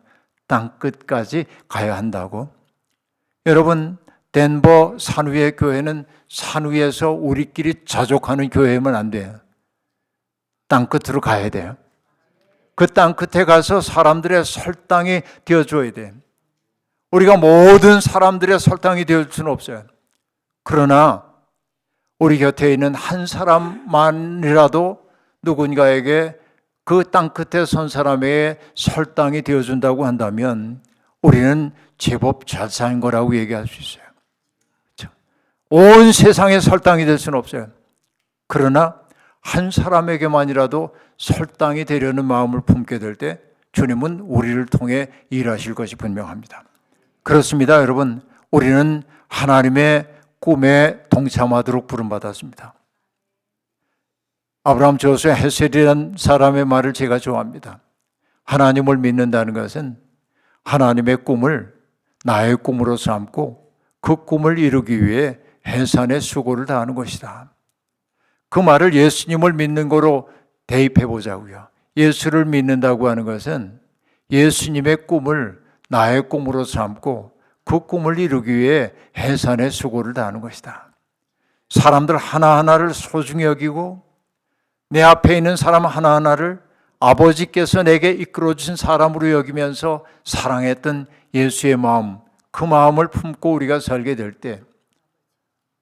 땅끝까지 가야 한다고. 여러분, 덴버 산 위의 교회는 산 위에서 우리끼리 자족하는 교회면 안 돼요. 땅끝으로 가야 돼요. 그 땅끝에 가서 사람들의 설당이 되어줘야 돼요. 우리가 모든 사람들의 설당이 될 수는 없어요. 그러나 우리 곁에 있는 한 사람만이라도 누군가에게 그 땅끝에 선 사람에게 설당이 되어준다고 한다면 우리는 제법 잘 산 거라고 얘기할 수 있어요. 그렇죠? 온 세상에 설당이 될 수는 없어요. 그러나 한 사람에게만이라도 설당이 되려는 마음을 품게 될 때 주님은 우리를 통해 일하실 것이 분명합니다. 그렇습니다, 여러분. 우리는 하나님의 꿈에 동참하도록 부름받았습니다. 아브라함 저수의 헤셀이라는 사람의 말을 제가 좋아합니다. 하나님을 믿는다는 것은 하나님의 꿈을 나의 꿈으로 삼고 그 꿈을 이루기 위해 해산의 수고를 다하는 것이다. 그 말을 예수님을 믿는 거로 대입해 보자고요. 예수를 믿는다고 하는 것은 예수님의 꿈을 나의 꿈으로 삼고 그 꿈을 이루기 위해 해산의 수고를 다하는 것이다. 사람들 하나하나를 소중히 여기고 내 앞에 있는 사람 하나하나를 아버지께서 내게 이끌어 주신 사람으로 여기면서 사랑했던 예수의 마음, 그 마음을 품고 우리가 살게 될 때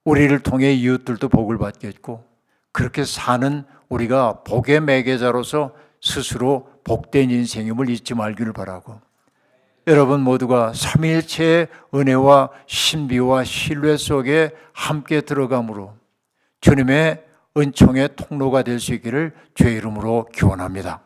우리를 통해 이웃들도 복을 받겠고 그렇게 사는 우리가 복의 매개자로서 스스로 복된 인생임을 잊지 말기를 바라고, 여러분 모두가 삼위일체의 은혜와 신비와 신뢰 속에 함께 들어감으로 주님의 은총의 통로가 될 수 있기를 주의 이름으로 기원합니다.